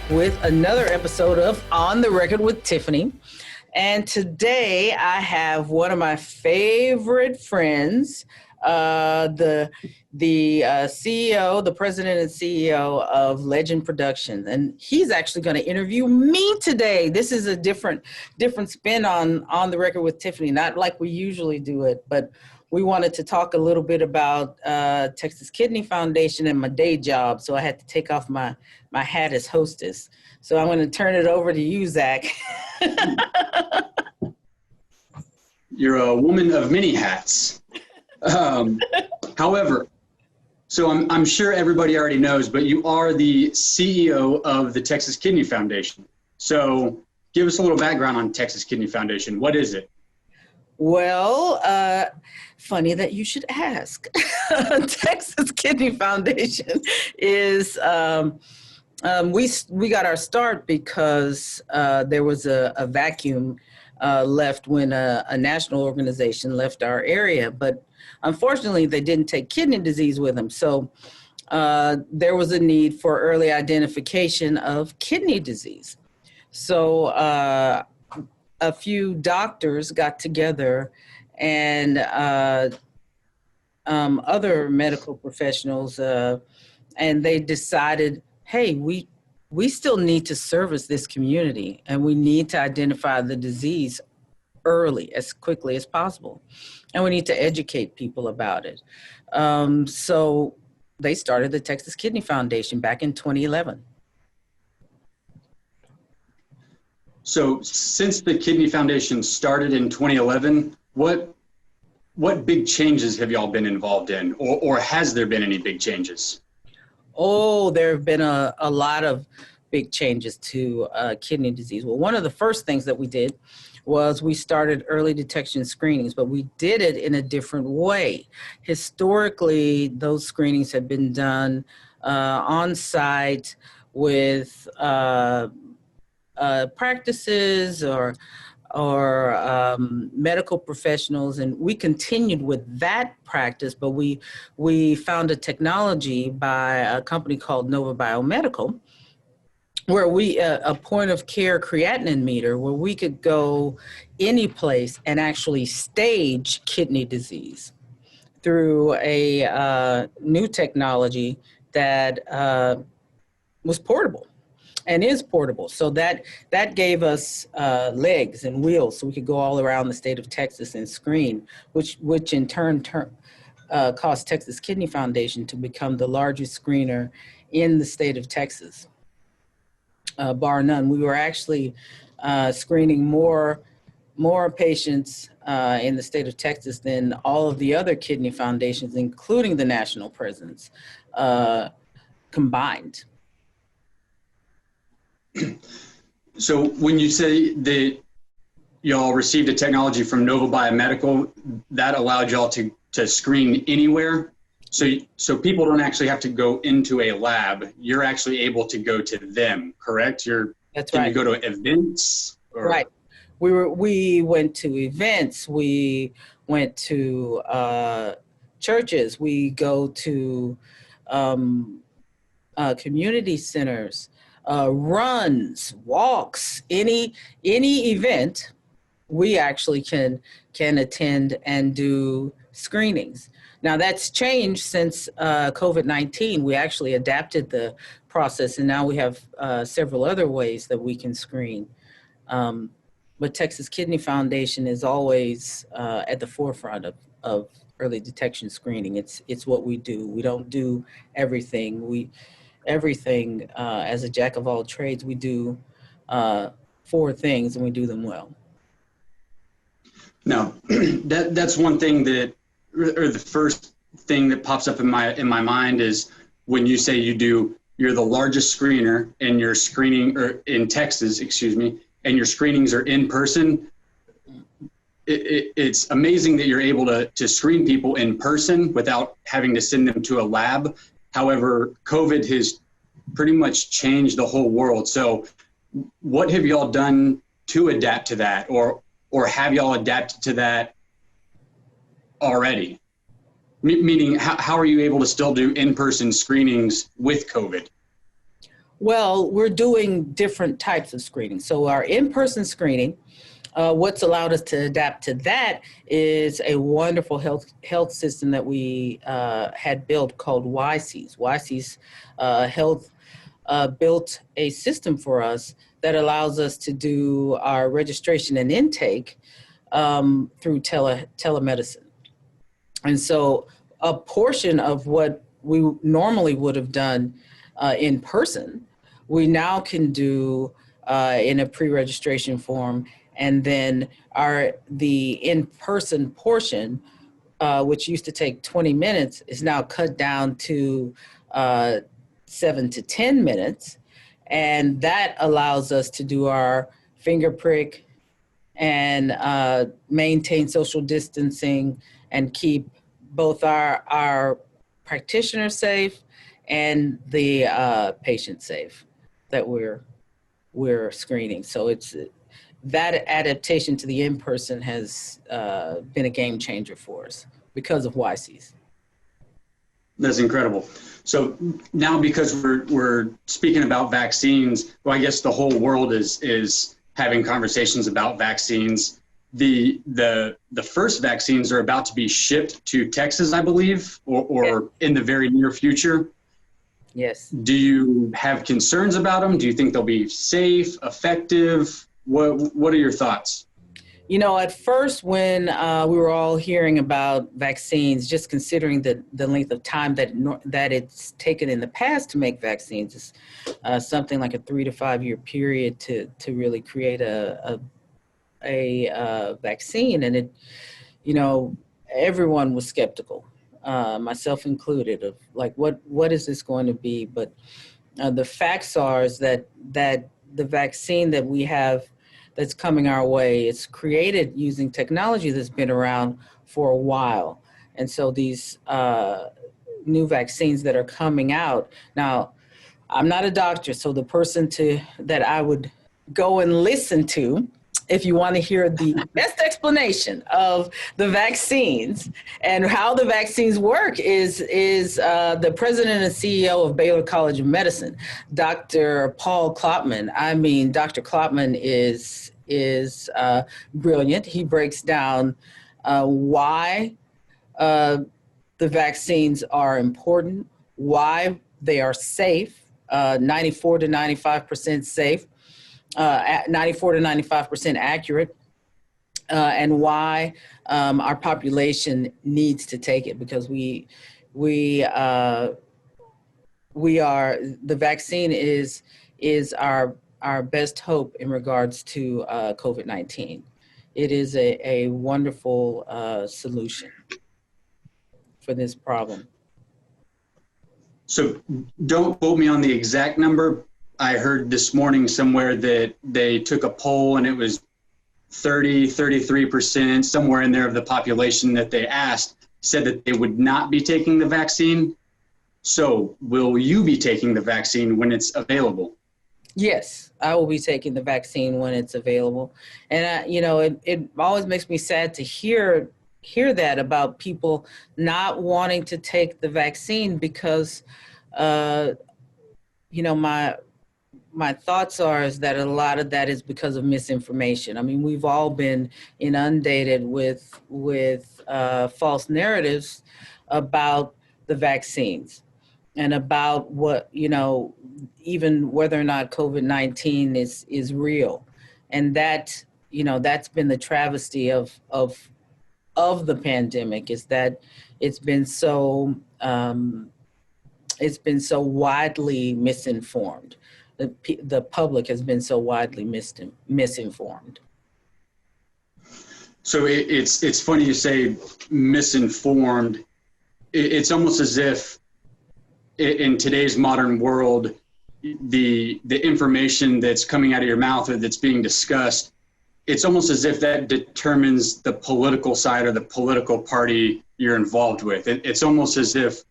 with another episode of On the Record with Tiffany. And today I have one of my favorite friends, the CEO, the president and CEO of Legend Productions. And he's actually going to interview me today. This is a different spin on the Record with Tiffany, not like we usually do it, but we wanted to talk a little bit about Texas Kidney Foundation and my day job. So I had to take off my hat as hostess. So I'm going to turn it over to you, Zak. You're a woman of many hats. However, so I'm sure everybody already knows, but you are the CEO of the Texas Kidney Foundation. So give us a little background on Texas Kidney Foundation. What is it? Well, funny that you should ask. Texas Kidney Foundation is, we got our start because there was a vacuum left when a national organization left our area. But unfortunately, they didn't take kidney disease with them. So there was a need for early identification of kidney disease. So a few doctors got together and other medical professionals, and they decided, hey, we still need to service this community, and we need to identify the disease early, as quickly as possible. And we need to educate people about it. So they started the Texas Kidney Foundation back in 2011. So since the Kidney Foundation started in 2011, what big changes have y'all been involved in, or has there been any big changes? Oh, there have been a lot of big changes to kidney disease. Well, one of the first things that we did was we started early detection screenings, but we did it in a different way. Historically, those screenings had been done on site with practices or medical professionals, and we continued with that practice, but we found a technology by a company called Nova Biomedical, where we a point of care creatinine meter, where we could go any place and actually stage kidney disease through a new technology that was portable. And is portable. So that gave us legs and wheels so we could go all around the state of Texas and screen, which in turn caused Texas Kidney Foundation to become the largest screener in the state of Texas, bar none. We were actually screening more patients in the state of Texas than all of the other kidney foundations, including the national presence, combined. So when you say that y'all received a technology from Nova Biomedical, that allowed y'all to screen anywhere? So people don't actually have to go into a lab. You're actually able to go to them, correct? That's can right. You go to events? Or? Right. We went to events. We went to churches. We go to community centers. Runs, walks, any event, we actually can attend and do screenings. Now that's changed since COVID-19. We actually adapted the process, and now we have several other ways that we can screen. But Texas Kidney Foundation is always at the forefront of early detection screening. It's what we do. We don't do everything. Everything as a jack of all trades, we do 4 things and we do them well. Now, that's one thing or the first thing that pops up in my mind is when you say you're the largest screener and you're screening, or in Texas, and your screenings are in person. It's amazing that you're able to screen people in person without having to send them to a lab. However, COVID has pretty much changed the whole world. So what have y'all done to adapt to that, or have y'all adapted to that already? Meaning, how are you able to still do in-person screenings with COVID? Well, we're doing different types of screening. So our in-person screening, what's allowed us to adapt to that is a wonderful health system that we had built called YCs. YCs Health built a system for us that allows us to do our registration and intake through telemedicine. And so a portion of what we normally would have done in person, we now can do in a pre-registration form. And then the in-person portion, which used to take 20 minutes, is now cut down to 7 to 10 minutes. And that allows us to do our finger prick and maintain social distancing and keep both our practitioners safe and the patient safe that we're screening. So it's that adaptation to the in-person has been a game changer for us because of YCs. That's incredible. So now, because we're speaking about vaccines, well, I guess the whole world is having conversations about vaccines. The first vaccines are about to be shipped to Texas, I believe, or in the very near future. Yes. Do you have concerns about them? Do you think they'll be safe, effective? What are your thoughts? You know, at first, when we were all hearing about vaccines, just considering the length of time that it's taken in the past to make vaccines, is something like a 3 to 5 year period to really create a vaccine, and it, you know, everyone was skeptical, myself included, of like what is this going to be? But the facts are is that the vaccine that we have that's coming our way, it's created using technology that's been around for a while. And so these new vaccines that are coming out now, I'm not a doctor, so the person that I would go and listen to, if you want to hear the best explanation of the vaccines and how the vaccines work, is the president and CEO of Baylor College of Medicine, Dr. Paul Klopman. I mean, Dr. Klopman is brilliant. He breaks down why the vaccines are important, why they are safe, 94 to 95% safe, 94 to 95% accurate, and why our population needs to take it, because we are, the vaccine is our best hope in regards to COVID-19. It is a wonderful solution for this problem. So don't quote me on the exact number. I heard this morning somewhere that they took a poll and it was 33%, somewhere in there, of the population that they asked said that they would not be taking the vaccine. So will you be taking the vaccine when it's available? Yes, I will be taking the vaccine when it's available. And, you know, it always makes me sad to hear that about people not wanting to take the vaccine because, you know, my thoughts are is that a lot of that is because of misinformation. I mean, we've all been inundated with false narratives about the vaccines and about what, you know, even whether or not COVID-19 is real. And that, you know, that's been the travesty of the pandemic, is that it's been so widely misinformed. The public has been so widely misinformed. So it's funny you say misinformed. It's almost as if in today's modern world, the information that's coming out of your mouth or that's being discussed, it's almost as if that determines the political side or the political party you're involved with. It's almost as if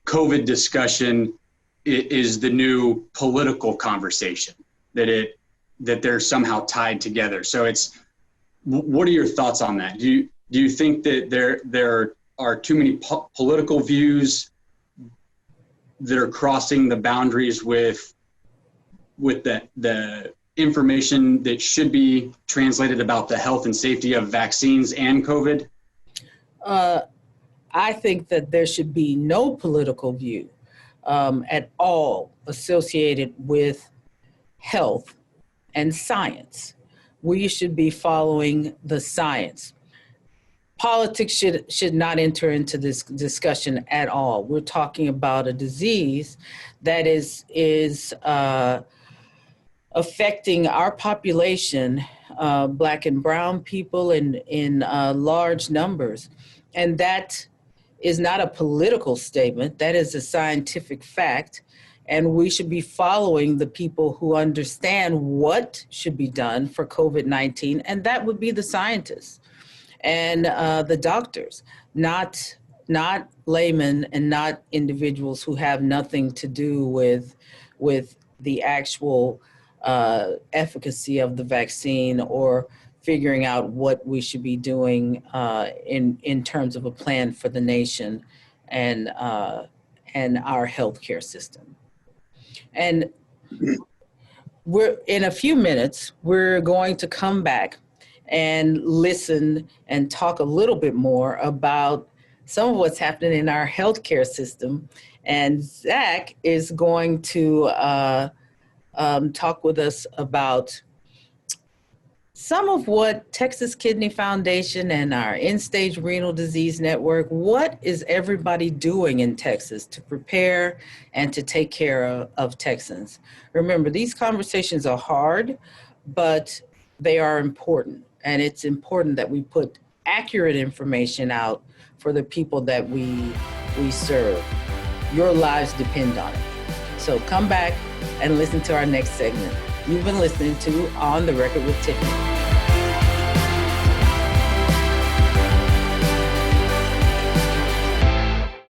COVID discussion is the new political conversation, that they're somehow tied together. So what are your thoughts on that? Do you think that there are too many political views that are crossing the boundaries with the information that should be translated about the health and safety of vaccines and COVID? I think that there should be no political view at all associated with health and science. We should be following the science. Politics should not enter into this discussion at all. We're talking about a disease that is affecting our population, Black and brown people in large numbers. And that is not a political statement, that is a scientific fact. And we should be following the people who understand what should be done for COVID-19, and that would be the scientists and the doctors, not laymen and not individuals who have nothing to do with the actual efficacy of the vaccine or figuring out what we should be doing in terms of a plan for the nation and our healthcare system. And we're in a few minutes, we're going to come back and listen and talk a little bit more about some of what's happening in our healthcare system. And Zak is going to talk with us about some of what Texas Kidney Foundation and our End-Stage Renal Disease Network, what is everybody doing in Texas to prepare and to take care of Texans? Remember, these conversations are hard, but they are important. And it's important that we put accurate information out for the people that we serve. Your lives depend on it. So come back and listen to our next segment. You've been listening to On the Record with Tiffany.